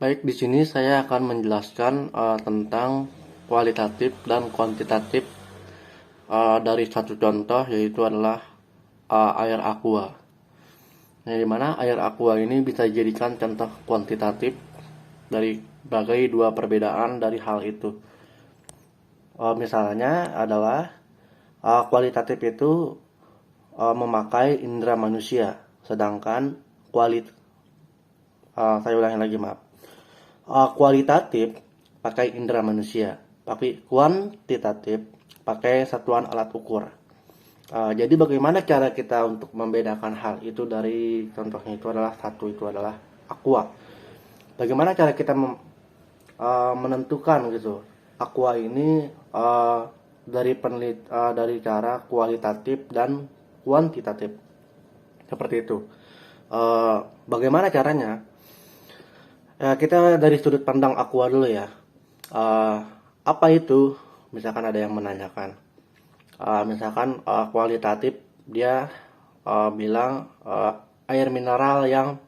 Baik, di sini saya akan menjelaskan tentang kualitatif dan kuantitatif dari satu contoh, yaitu adalah air aqua. Nah, di mana air aqua ini bisa dijadikan contoh kuantitatif dari berbagai dua perbedaan dari hal itu. Misalnya adalah kualitatif itu memakai indera manusia, sedangkan saya ulangi lagi, maaf. Kualitatif pakai indera manusia, tapi kuantitatif pakai satuan alat ukur. Jadi bagaimana cara kita untuk membedakan hal itu dari contohnya itu adalah satu itu adalah aqua. Bagaimana cara kita menentukan gitu aqua ini dari cara kualitatif dan kuantitatif seperti itu. Bagaimana caranya? Kita dari sudut pandang aqua dulu ya. Uh, Apa itu? Misalkan ada yang menanyakan. Misalkan kualitatif dia bilang air mineral yang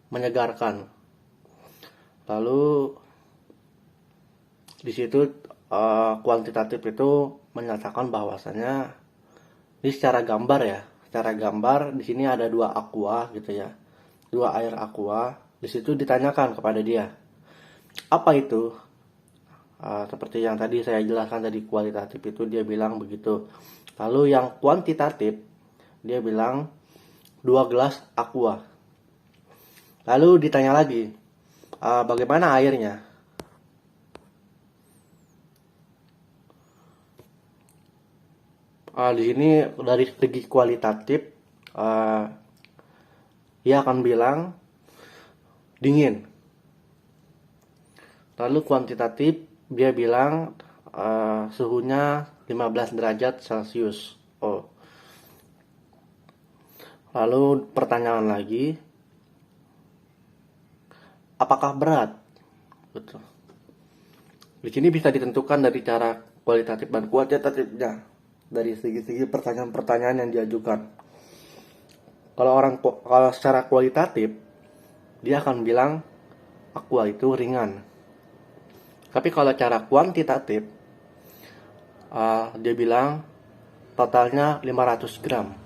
menyegarkan. Lalu di situ kuantitatif itu menyatakan bahwasanya ini secara gambar ya. Secara gambar di sini ada dua aqua gitu ya. Dua air aqua. Di situ ditanyakan kepada dia, apa itu? Seperti yang tadi saya jelaskan tadi, kualitatif itu dia bilang begitu. Lalu yang kuantitatif dia bilang 2 gelas aqua. Lalu ditanya lagi, bagaimana airnya? Di sini dari segi kualitatif dia akan bilang dingin. Lalu kuantitatif dia bilang suhunya 15 derajat Celcius. Lalu pertanyaan lagi, apakah berat? Betul. Di sini bisa ditentukan dari cara kualitatif dan kuantitatifnya dari segi-segi pertanyaan-pertanyaan yang diajukan. Kalau secara kualitatif dia akan bilang aqua itu ringan. Tapi kalau cara kuantitatif dia bilang totalnya 500 gram.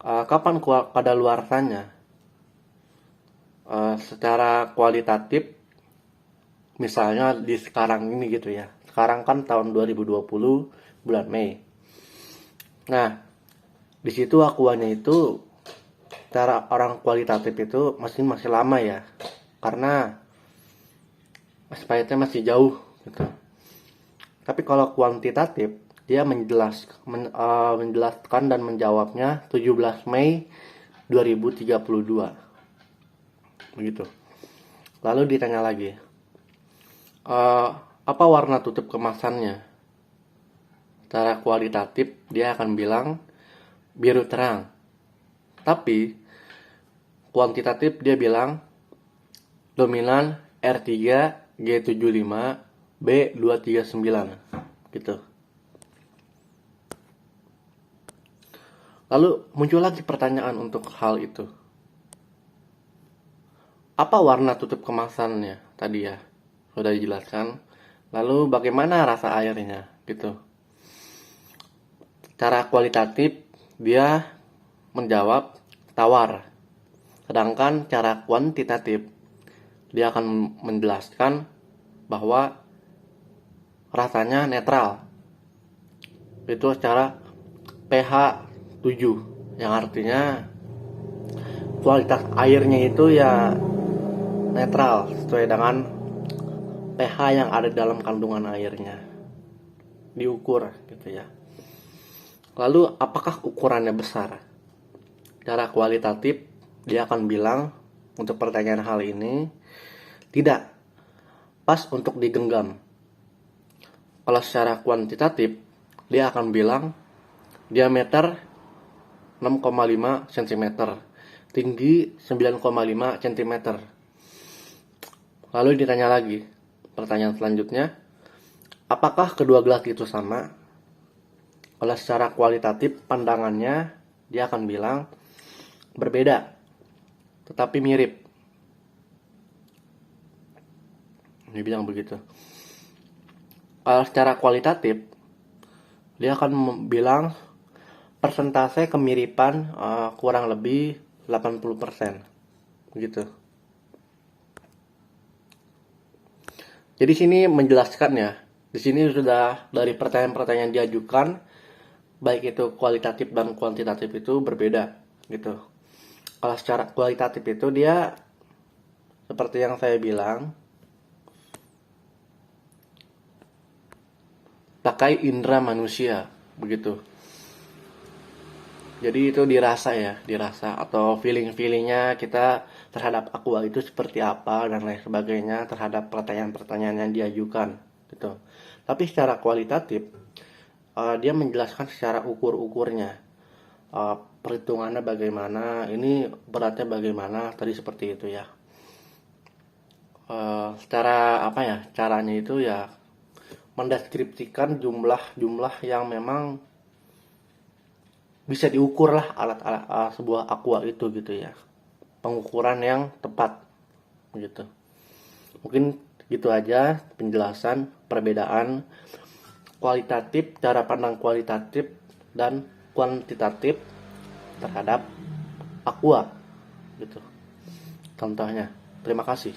Kapan kadaluarsanya? Secara kualitatif, misalnya di sekarang ini gitu ya. Sekarang kan tahun 2020 bulan Mei. Nah, di situ aquanya itu cara orang kualitatif itu masih lama ya, karena pahitnya masih jauh gitu. Tapi kalau kuantitatif dia menjelaskan dan menjawabnya 17 Mei 2032 begitu. Lalu ditanya lagi, apa warna tutup kemasannya? Secara kualitatif dia akan bilang biru terang. Tapi kuantitatif dia bilang dominan R3 G75 B239 gitu. Lalu muncul lagi pertanyaan untuk hal itu. Apa warna tutup kemasannya tadi ya? Sudah dijelaskan. Lalu bagaimana rasa airnya gitu. Cara kualitatif dia menjawab tawar. Sedangkan cara kuantitatif dia akan menjelaskan bahwa rasanya netral. Itu secara pH 7, yang artinya kualitas airnya itu ya netral sesuai dengan pH yang ada dalam kandungan airnya. Diukur gitu ya. Lalu apakah ukurannya besar? Cara kualitatif dia akan bilang untuk pertanyaan hal ini tidak pas untuk digenggam. Kalau secara kuantitatif dia akan bilang diameter 6,5 cm, tinggi 9,5 cm. Lalu ditanya lagi, pertanyaan selanjutnya, apakah kedua gelas itu sama? Kalau secara kualitatif pandangannya dia akan bilang berbeda. tetapi mirip. Dia bilang begitu. Secara kualitatif, dia akan bilang persentase kemiripan kurang lebih 80%. Begitu. Jadi sini menjelaskan ya. Di sini sudah dari pertanyaan-pertanyaan yang diajukan, baik itu kualitatif dan kuantitatif itu berbeda gitu. Kalau secara kualitatif itu dia seperti yang saya bilang, pakai indera manusia begitu. Jadi itu dirasa ya, dirasa atau feeling-feelingnya kita terhadap aqua itu seperti apa dan lain sebagainya terhadap pertanyaan-pertanyaan yang diajukan gitu. Tapi secara kualitatif dia menjelaskan secara ukur-ukurnya, perhitungannya bagaimana, ini beratnya bagaimana, tadi seperti itu ya. Secara apa ya, caranya itu ya mendeskripsikan jumlah-jumlah yang memang bisa diukur lah alat-alat sebuah aqua itu gitu ya, pengukuran yang tepat gitu. Mungkin gitu aja penjelasan perbedaan kualitatif, cara pandang kualitatif dan kuantitatif terhadap aqua gitu contohnya. Terima kasih.